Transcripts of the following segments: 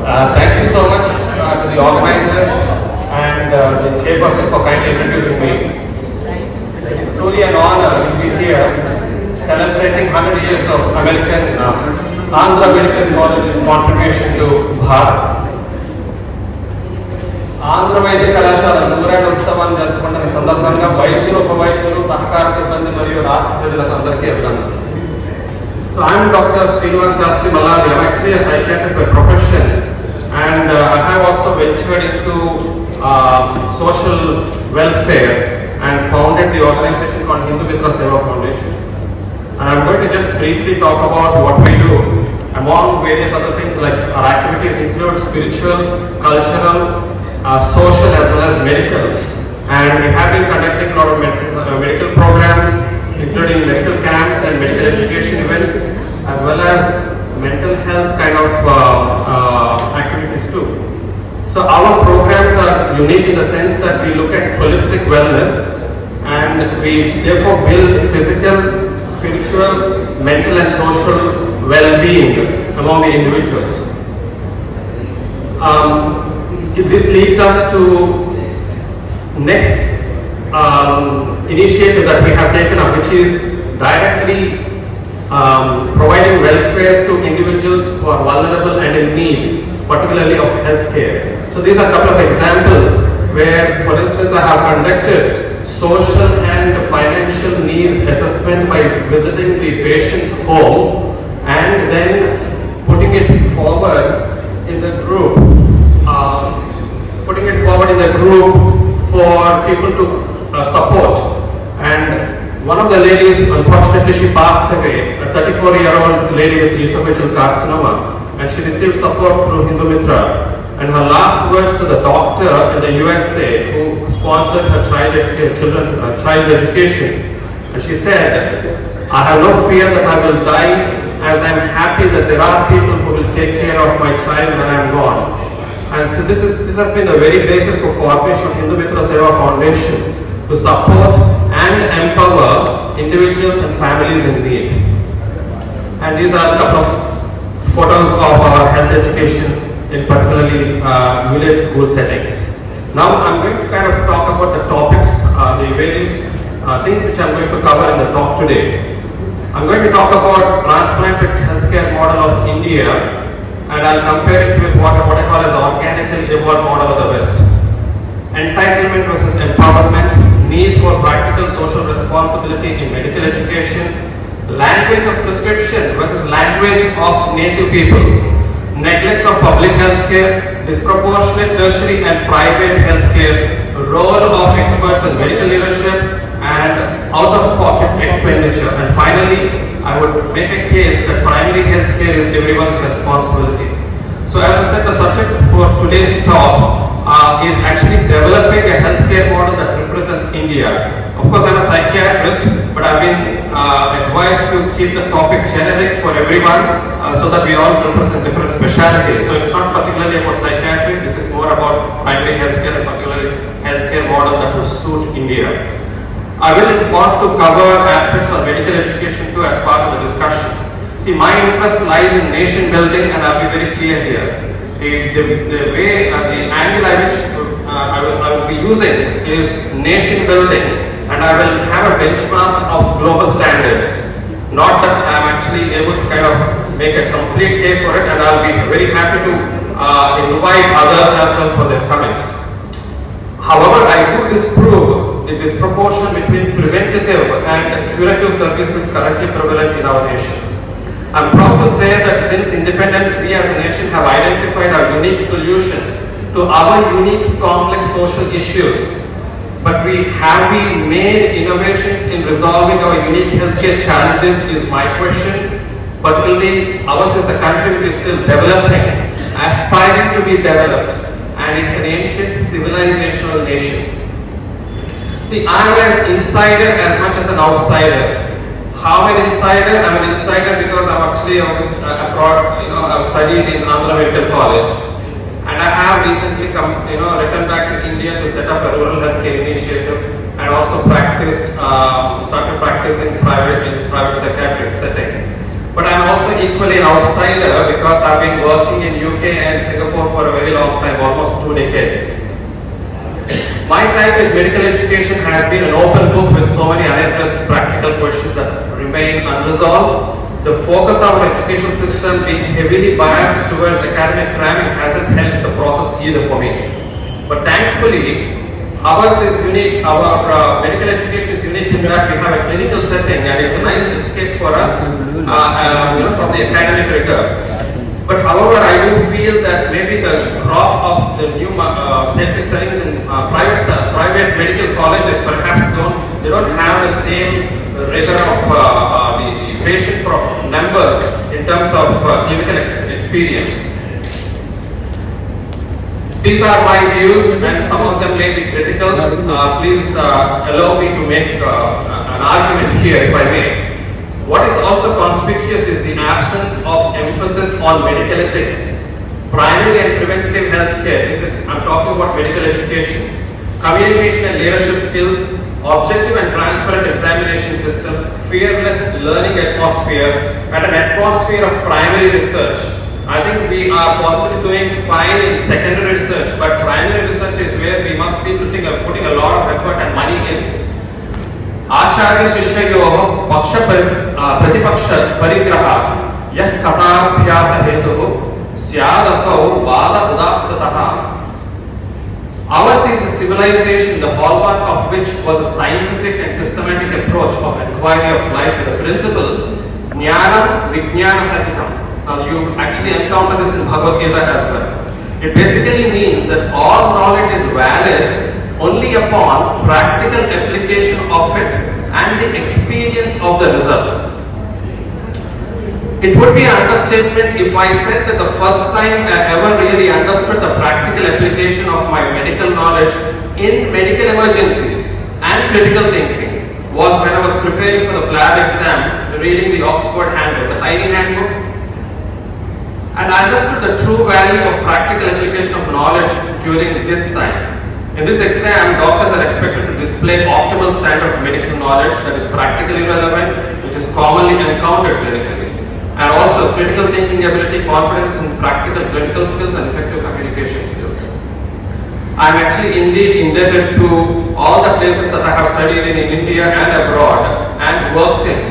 Thank you so much to the organizers and the chairperson for kindly introducing me. It's truly an honor to be here celebrating 100 years of American Andhra Medical College's contribution to Bharat. Andhra వైద్య కళాశాల 100వ ఉత్సవాన్ని జరుపుకుంటున్న సందర్భంగా వైద్యులు, ఉపవైద్యులు, సహకార సిబ్బంది మరియు రాష్ట్ర ప్రజలకు అందరికీ అభినందనలు. So I am Dr. Srinivasa Sastry Malladi. I am actually a psychiatrist by profession, and I have also ventured into social welfare and founded the organization called Hindu Mitra Seva Foundation. And I am going to just briefly talk about what we do. Among various other things, like our activities include spiritual, cultural, social as well as medical, and we have been conducting a lot of medical programs, including medical camps and medical education events, as well as mental health kind of activities too. So our programs are unique in the sense that we look at holistic wellness, and we therefore build physical, spiritual, mental and social well-being among the individuals. This leads us to next initiative that we have taken up, which is directly providing welfare to individuals who are vulnerable and in need, particularly of healthcare. So these are a couple of examples where, for instance, I have conducted social and financial needs assessment by visiting the patient's homes and then putting it forward in the group. For people to support. And one of the ladies, unfortunately, she passed away, a 34-year-old lady with esophageal carcinoma, and she received support through Hindu Mitra. And her last words to the doctor in the USA who sponsored her child's education, and she said, "I have no fear that I will die, as I am happy that there are people who will take care of my child when I am gone." And so this has been the very basis for formation of Hindu Mitra Seva Foundation, to support and empower individuals and families in need. And these are a couple of photos of our health education in particularly village school settings. Now I'm going to kind of talk about the topics, the various things which I'm going to cover in the talk today. I'm going to talk about transplanted healthcare model of India, and I'll compare it with what I call as organically evolved model of the West. Entitlement versus empowerment, need for practical social responsibility in medical education, language of prescription versus language of native people, neglect of public health care, disproportionate tertiary and private health care, role of experts in medical leadership, and out-of-pocket expenditure. And finally, I would make a case that primary health care is everyone's responsibility. So as I said, the subject for today's talk is actually developing a healthcare model that represents India. Of course, I'm a psychiatrist, but I've been advised to keep the topic generic for everyone so that we all represent different specialties. So it's not particularly about psychiatry, this is more about primary healthcare and particularly healthcare model that would suit India. I will want to cover aspects of medical education too as part of the discussion. See, my interest lies in nation building, and I'll be very clear here. The way, the angle I will be using is nation building, and I will have a benchmark of global standards. Not that I am actually able to kind of make a complete case for it, and I'll be very happy to invite others as well for their comments. However, I do disprove the disproportion between preventative and curative services currently prevalent in our nation. I'm proud to say that since independence, we as a nation have identified our unique solutions to our unique complex social issues. But have we made innovations in resolving our unique healthcare challenges is my question. Particularly, ours is a country which is still developing, aspiring to be developed, and it's an ancient civilizational nation. See, I'm an insider as much as an outsider. How am I an insider? I'm an insider because I'm actually abroad, I've studied in Andhra Medical College, and I have recently returned back to India to set up a rural healthcare initiative, and also started practicing in private psychiatric setting. But I'm also equally an outsider because I've been working in UK and Singapore for a very long time, almost 2 decades. My time with medical education has been an open book with so many unaddressed practical questions that remain unresolved. The focus of our education system being heavily biased towards academic cramming hasn't helped the process either for me. But thankfully, ours is unique. Our medical education is unique in that we have a clinical setting and it's a nice escape for us from the academic rigor. But however, I do feel that maybe the crop of the new scientific studies in private medical colleges perhaps don't have the same rigor of the patient numbers in terms of clinical experience. These are my views and some of them may be critical. Please allow me to make an argument here if I may. What is also conspicuous is the absence of emphasis on medical ethics, primary and preventative health care. I'm talking about medical education, communication and leadership skills, objective and transparent examination system, fearless learning atmosphere, and an atmosphere of primary research. I think we are possibly doing fine in secondary research, but primary research is where we must be putting a lot of effort and money in. Acharya Shishyayoh Paksha Pratipaksha Parigraha Yah Kathabhyasa Hetuhu Syadasau Vada Udaktataha. Ours is a civilization, the hallmark of which was a scientific and systematic approach of inquiry of life with the principle Jnanam Vijnana Sahitam. Now you actually encounter this in Bhagavad Gita as well. It basically means that all knowledge is valid only upon practical application of it and the experience of the results. It would be an understatement if I said that the first time I ever really understood the practical application of my medical knowledge in medical emergencies and critical thinking was when I was preparing for the lab exam, reading the Oxford handbook, the tiny handbook, and I understood the true value of practical application of knowledge during this time. In this exam, doctors are expected to display optimal standard of medical knowledge that is practically relevant, which is commonly encountered clinically, and also critical thinking ability, confidence in practical clinical skills, and effective communication skills. I am actually indeed indebted to all the places that I have studied in India and abroad and worked in,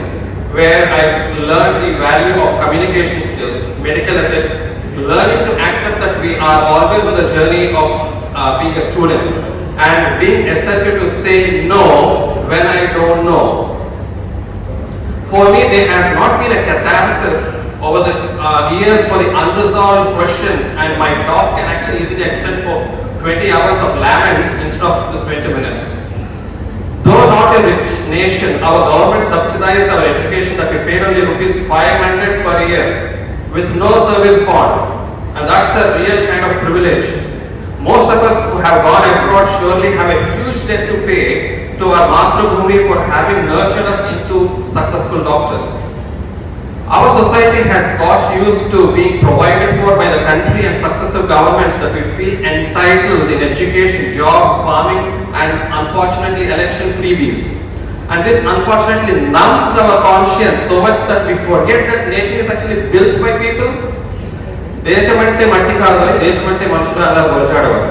where I learned the value of communication skills, medical ethics, learning to accept that we are always on the journey of being a student and being assertive to say no when I don't know. For me, there has not been a catharsis over the years for the unresolved questions, and my talk can actually easily extend for 20 hours of laments instead of just 20 minutes. Though not a rich nation, our government subsidized our education that we paid only rupees 500 per year with no service bond, and that's a real kind of privilege. Most of us who have gone abroad surely have a huge debt to pay to our Matrabhumi for having nurtured us into successful doctors. Our society has got used to being provided for by the country and successive governments that we feel entitled in education, jobs, farming, and unfortunately election freebies. And this unfortunately numbs our conscience so much that we forget that nation is actually built by people. దేశమంటే మట్టి కాదు, దేశమంటే మనుషులు అలా పోల్చాడవాడు.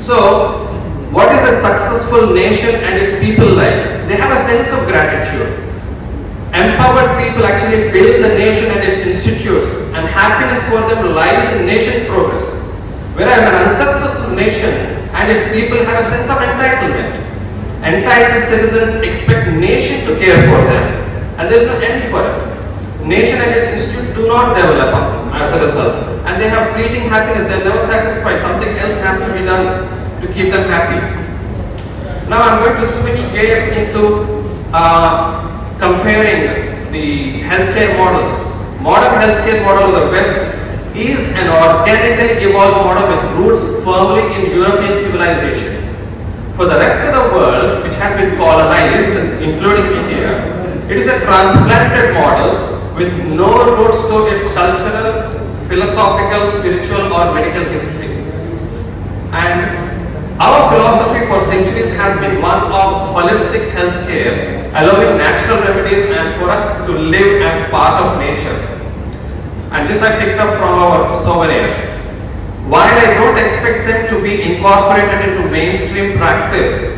So, what is a successful nation and its people like? They have a sense of gratitude. Empowered people actually build the nation and its institutes, and happiness for them lies in nation's progress. Whereas an unsuccessful nation and its people have a sense of entitlement. Entitled citizens expect nation to care for them, and there is no end for it. Nation and its institute do not develop as a result, and they have fleeting happiness. They are never satisfied. Something else has to be done to keep them happy. Now I am going to switch gears into comparing the healthcare models. Modern healthcare model of the West is an organically evolved model with roots firmly in European civilization. For the rest of the world, which has been colonized, including India, it is a transplanted model with no roots to its cultural, philosophical, spiritual or medical history. And our philosophy for centuries has been one of holistic healthcare allowing natural remedies and for us to live as part of nature. And this I picked up from our souvenir. While I don't expect them to be incorporated into mainstream practice,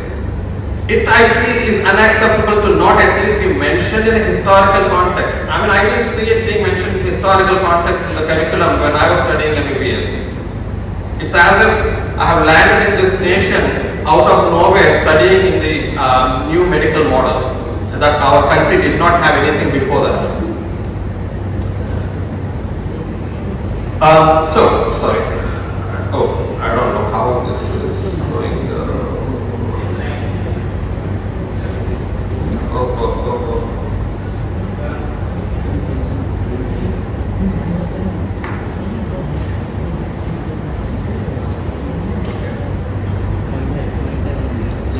it I feel is unacceptable to not at least be mentioned in a historical context. I mean, I didn't see it being mentioned in historical context in the curriculum when I was studying MBBS. It's as if I have landed in this nation out of nowhere studying in the new medical model that our country did not have anything before that. Sorry. Oh, I don't know how this is going.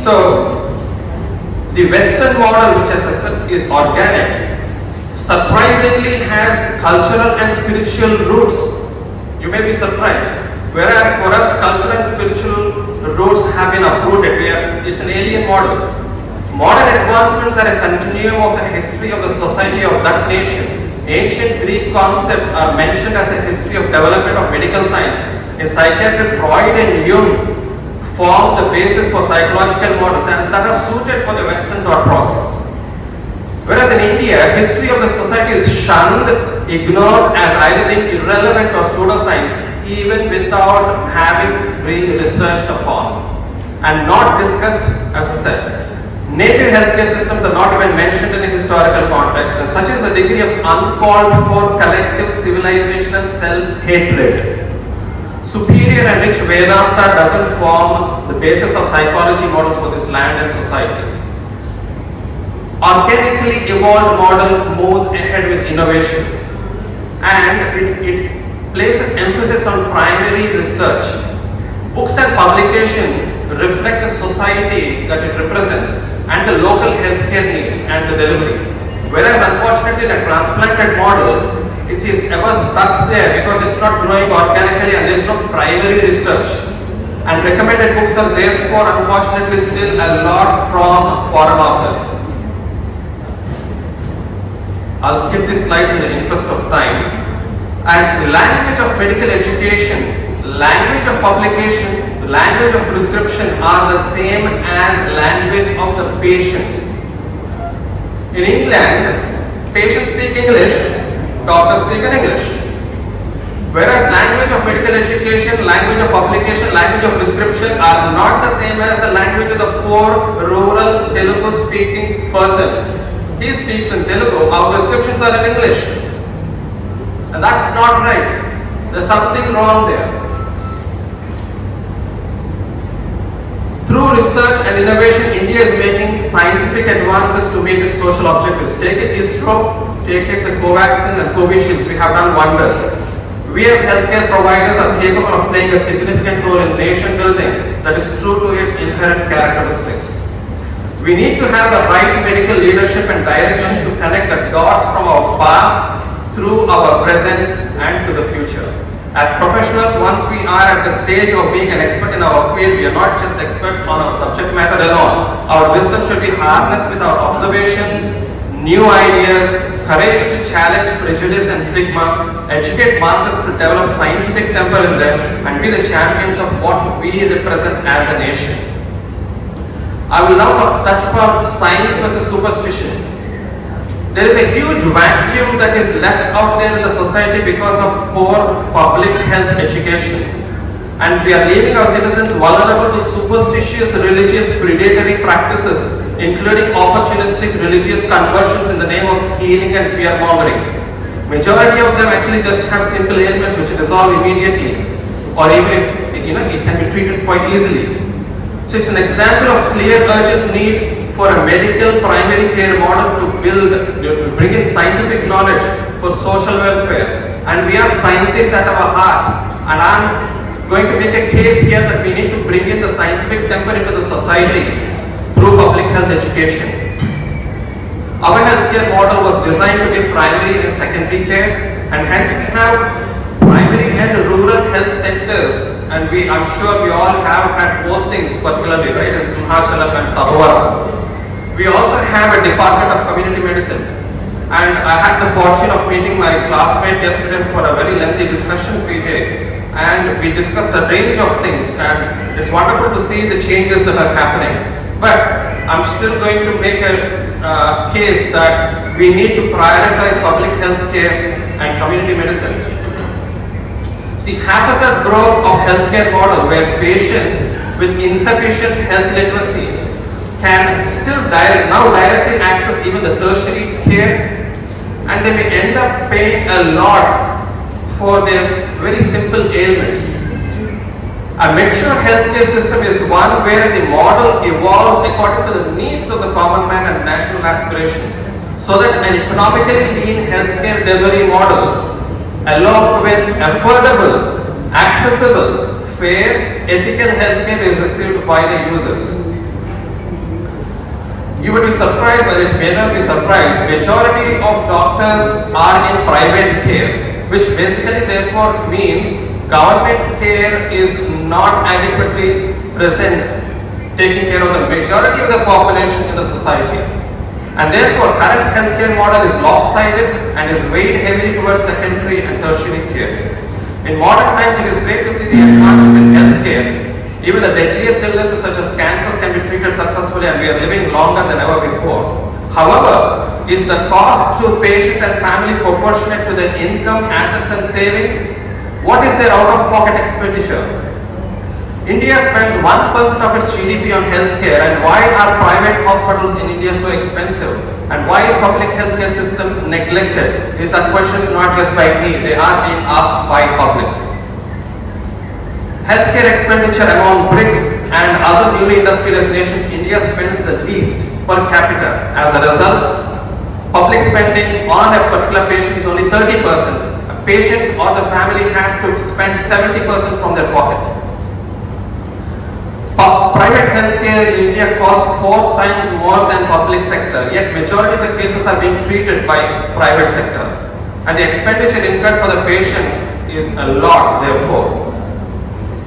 So, the Western model, which as I said is organic, surprisingly has cultural and spiritual roots. You may be surprised. Whereas for us, cultural and spiritual roots have been uprooted. It's an alien model. Modern advancements are a continuum of the history of the society of that nation. Ancient Greek concepts are mentioned as a history of development of medical science. In psychiatry, Freud and Jung form the basis for psychological models and that are suited for the Western thought process. Whereas in India, history of the society is shunned, ignored as either being irrelevant or pseudoscience, even without having been researched upon and not discussed, as I said. Native healthcare systems are not even mentioned in a historical context, and such is the degree of uncalled for collective civilization and self-hatred. Superior and rich Vedanta doesn't form the basis of psychology models for this land and society. Organically evolved model moves ahead with innovation and it places emphasis on primary research. Books and publications reflect the society that it represents and the local healthcare needs and the delivery. Whereas unfortunately in a transplanted model, it is ever stuck there because it's not growing organically and there is no primary research. And recommended books are therefore unfortunately still a lot from foreign authors. I'll skip this slide in the interest of time. And language of medical education, language of publication, language of prescription are the same as language of the patients. In England, patients speak English, doctors speak in English. Whereas language of medical education, language of publication, language of prescription are not the same as the language of the poor, rural, Telugu speaking person. He speaks in Telugu, our prescriptions are in English. And that's not right. There's something wrong there. Through research and innovation, India is making scientific advances to meet its social objectives. Take it ISRO, take it the Covaxin and Covishields, we have done wonders. We as healthcare providers are capable of playing a significant role in nation building that is true to its inherent characteristics. We need to have the right medical leadership and direction to connect the dots from our past through our present and to the future. As professionals, once we are at the stage of being an expert in our field, we are not just experts on our subject matter alone. Our wisdom should be harnessed with our observations, new ideas, courage to challenge prejudice and stigma, educate masses to develop scientific temper in them, and be the champions of what we represent as a nation. I will now touch upon science versus superstition. There is a huge vacuum that is left out there in the society because of poor public health education. And we are leaving our citizens vulnerable to superstitious religious predatory practices, including opportunistic religious conversions in the name of healing and fear mongering. Majority of them actually just have simple ailments which resolve immediately, or even if it can be treated quite easily. So it's an example of clear urgent need for a medical primary care model to bring in scientific knowledge for social welfare. And we are scientists at our heart. And I'm going to make a case here that we need to bring in the scientific temper into the society through public health education. Our healthcare model was designed to give primary and secondary care, and hence we have primary and rural health centers. And I'm sure we all have had postings, particularly right in Simhachalam and Sabwara. We also have a department of community medicine. And I had the fortune of meeting my classmate yesterday for a very lengthy discussion, PJ. And we discussed a range of things, and it's wonderful to see the changes that are happening. But I'm still going to make a case that we need to prioritize public health care and community medicine. See, haphazard growth of healthcare model where patient with insufficient health literacy can still directly access even the tertiary care, and they may end up paying a lot for their very simple ailments. A mature healthcare system is one where the model evolves according to the needs of the common man and national aspirations, so that an economically lean healthcare delivery model, along with affordable, accessible, fair, ethical healthcare is received by the users. You would be surprised, but it may not be surprised, majority of doctors are in private care, which basically therefore means government care is not adequately present, taking care of the majority of the population in the society. And therefore, current healthcare model is lopsided and is weighed heavily towards secondary and tertiary care. In modern times, it is great to see the advances in healthcare. Even the deadliest illnesses such as cancers can be treated successfully, and we are living longer than ever before. However, is the cost to patient and family proportionate to their income, assets and savings? What is their out-of-pocket expenditure? India spends 1% of its GDP on healthcare, and why are private hospitals in India so expensive? And why is public healthcare system neglected? These are questions not just by me, they are being asked by public. Healthcare expenditure among BRICS and other newly industrialized nations, India spends the least per capita. As a result, public spending on a particular patient is only 30%. A patient or the family has to spend 70% from their pocket. Private healthcare in India costs 4 times more than public sector, yet majority of the cases are being treated by private sector. And the expenditure incurred for the patient is a lot, therefore.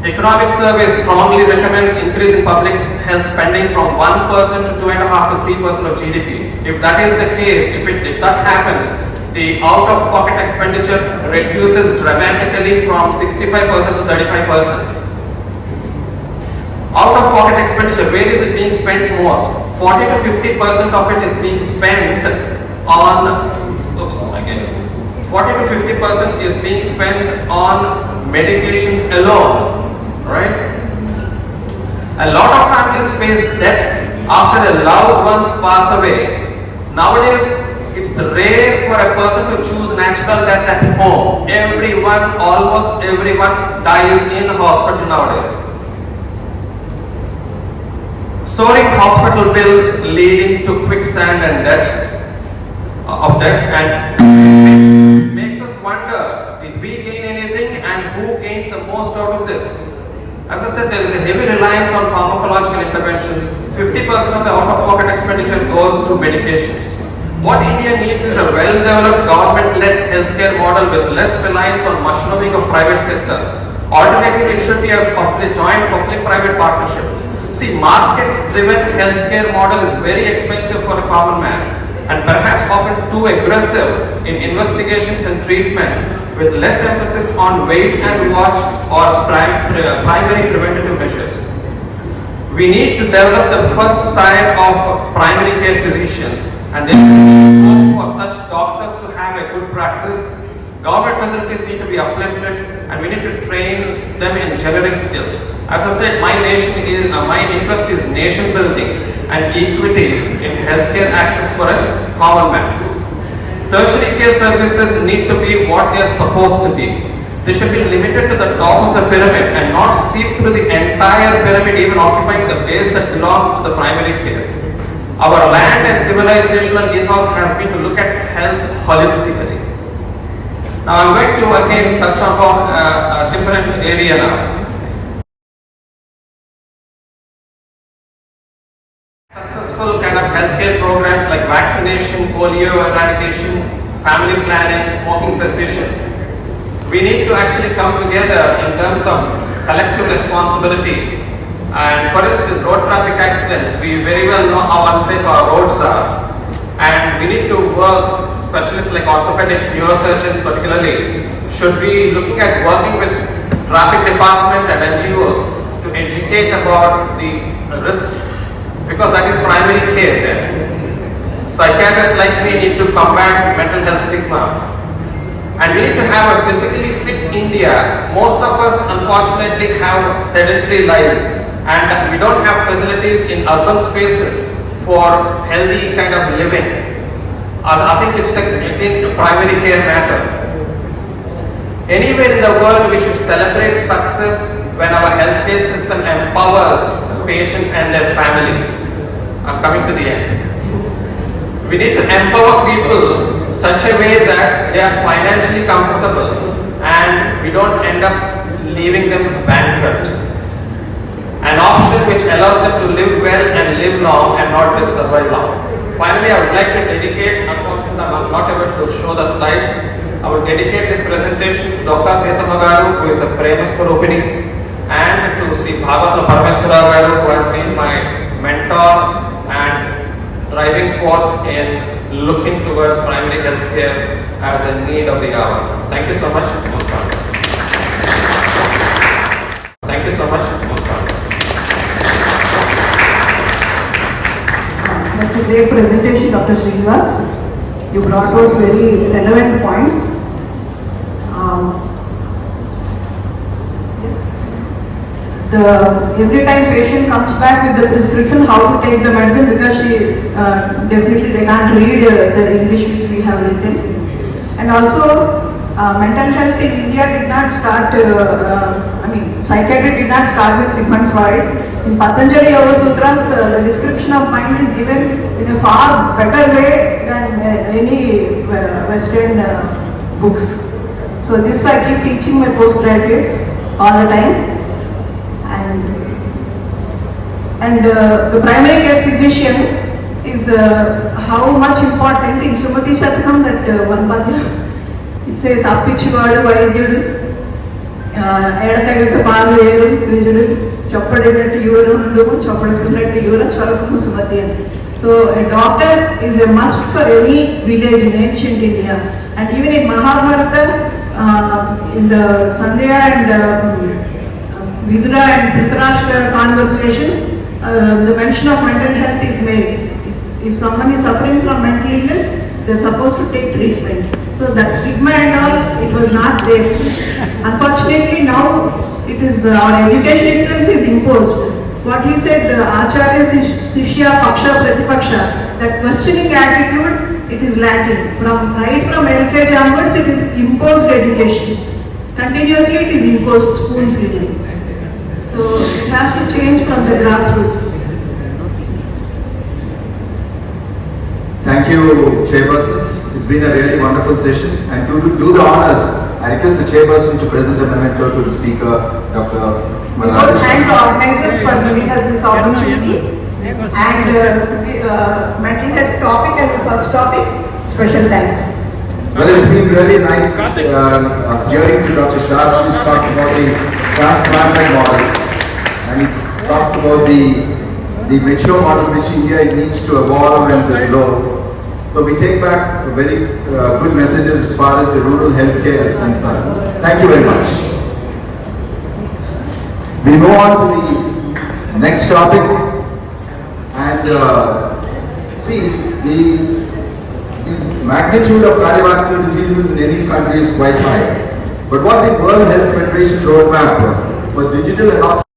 Economic survey strongly recommends increasing public health spending from 1% to 2.5% to 3% of GDP. If that is the case, if that happens, the out-of-pocket expenditure reduces dramatically from 65% to 35%. Out-of-pocket expenditure, where is it being spent most? 40 to 50% of it is being spent on, 40 to 50% is being spent on medications alone. Right? A lot of families face debts after their loved ones pass away. Nowadays, it's rare for a person to choose natural death at home. Almost everyone dies in hospital nowadays. Soaring hospital bills leading to quicksand and debts and makes us wonder, did we gain anything and who gained the most out of this? As I said, there is a heavy reliance on pharmacological interventions. 50% of the out-of-pocket expenditure goes to medications. What India needs is a well-developed government-led healthcare model with less reliance on mushrooming of private sector. Alternatively, it should be a joint public-private partnership. See, market-driven healthcare model is very expensive for a common man, and perhaps often too aggressive in investigations and treatment, with less emphasis on wait and watch or primary preventative measures. We need to develop the first tier of primary care physicians, and there is scope for such doctors to have a good practice. Government facilities need to be uplifted, and we need to train them in generic skills. As I said, my interest is nation building and equity in healthcare access for a common man. Tertiary care services need to be what they are supposed to be. They should be limited to the top of the pyramid and not seep through the entire pyramid, even occupying the base that belongs to the primary care. Our land and civilizational ethos has been to look at health holistically. Now I'm going to again touch upon a different area now. Successful kind of healthcare programs like vaccination, polio eradication, family planning, smoking cessation. We need to actually come together in terms of collective responsibility And for instance, road traffic accidents, we very well know how unsafe our roads are. And we need to work, specialists like orthopedics, neurosurgeons particularly, should be looking at working with traffic department and NGOs to educate about the risks, because that is primary care there. Psychiatrists like me need to combat mental health stigma. And we need to have a physically fit India. Most of us unfortunately have sedentary lives and we don't have facilities in urban spaces for healthy kind of living. I think it's a primary care matter. Anywhere in the world we should celebrate success when our healthcare system empowers patients and their families. I'm coming to the end. We need to empower people such a way that they are financially comfortable and we don't end up leaving them bankrupt. An option which allows them to live well and live long and not just survive long. Finally, I would like to dedicate, unfortunately I'm not able to show the slides, I would dedicate this presentation to Dr. Sesama Garu, who is a Prema Swarupini, and to Sri Bhagatla Parameswara Garu, who has been my mentor and driving force in looking towards primary health care as a need of the hour. Thank you so much. Thank you so much. That's a great presentation, Dr. Srinivasa. You brought out very relevant points. Every time patient comes back with the prescription how to take the medicine, because she definitely they can't read the English which we have written. And also mental health in India did not start, psychiatry did not start with Sigmund Freud. In Patanjali Yoga Sutras, the description of mind is given in a far better way than any Western books. So this I keep teaching my postgraduates all the time. And the primary care physician is how much important in Sumati Shatakam, that one padya, it says Appichivadu Vaidyudu, Edatagaka Palu Eru Vijudu, Choppadinattu Yuru Hundu, Choppadinattu Yura Charakumu Sumati. So a doctor is a must for any village in ancient India. And even in Mahabharata, in the Sandhya and Vidura and Dhritarashtra conversation, the mention of mental health is made. If someone is suffering from mental illness, they are supposed to take treatment. So that stigma and all, it was not there. Unfortunately now, it is our education itself is imposed. What he said, Acharya Sishya Paksha Pratipaksha, that questioning attitude, it is lacking. Right from LKG onwards, it is imposed education. Continuously it is imposed spoon feeding. So it has to change from the grassroots. Thank you, Chairpersons. It's been a really wonderful session. And to do the honors, I request the Chairperson to present a memento to the speaker, Dr. We would thank the organizers for giving us this opportunity. And mental health topic and the first topic, special thanks. Well, it's been really nice hearing to Dr. Sastry talk about the transplant model. And he talked about the mature model which India needs to evolve and develop. So we take back very good messages as far as the rural healthcare is concerned. Thank you very much. We move on to the next topic. And see, the magnitude of cardiovascular diseases in any country is quite high. But what the World Health Federation roadmap for digital adoption